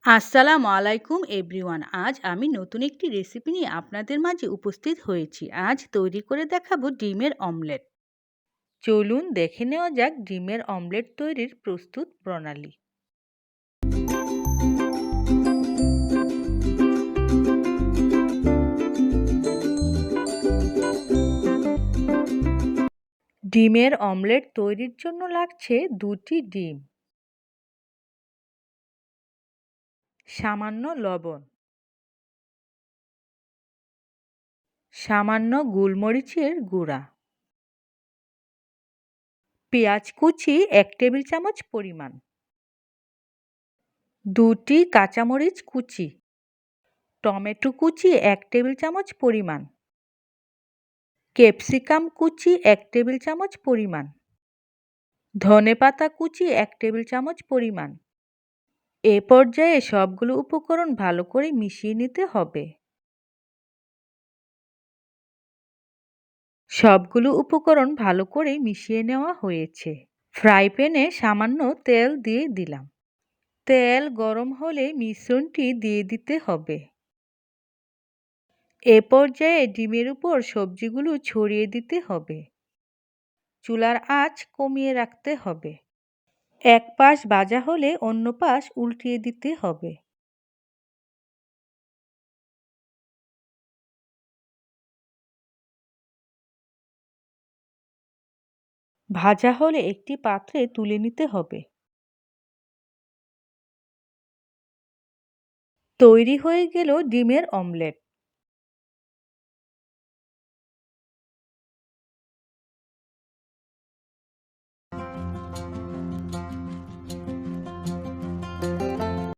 আসসালামু আলাইকুম এভরিওয়ান। আজ আমি নতুন একটি রেসিপি নিয়ে আপনাদের মাঝে উপস্থিত হয়েছি। আজ তৈরি করে দেখাবো ডিমের অমলেট। চলুন দেখে নেওয়া যাক ডিমের অমলেট তৈরির প্রস্তুত প্রণালী। ডিমের অমলেট তৈরির জন্য লাগছে 2টি ডিম, সামান্য লবণ, সামান্য গোলমরিচের গুঁড়া, পেঁয়াজ কুচি 1 টেবিল চামচ পরিমাণ, 2টি কাঁচামরিচ কুচি, টমেটো কুচি 1 টেবিল চামচ পরিমাণ, ক্যাপসিকাম কুচি 1 টেবিল চামচ পরিমাণ, ধনেপাতা কুচি 1 টেবিল চামচ পরিমাণ। এ পর্যায়ে সবগুলো উপকরণ ভালো করে মিশিয়ে নিতে হবে। সবগুলো উপকরণ ভালো করে মিশিয়ে নেওয়া হয়েছে। ফ্রাই প্যানে সামান্য তেল দিয়ে দিলাম। তেল গরম হলে মিশ্রণটি দিয়ে দিতে হবে। এ পর্যায়ে ডিমের উপর সবজিগুলো ছড়িয়ে দিতে হবে। চুলার আঁচ কমিয়ে রাখতে হবে। এক পাশ ভাজা হলে অন্য পাশ উল্টিয়ে দিতে হবে। ভাজা হলে একটি পাত্রে তুলে নিতে হবে। তৈরি হয়ে গেল ডিমের অমলেট।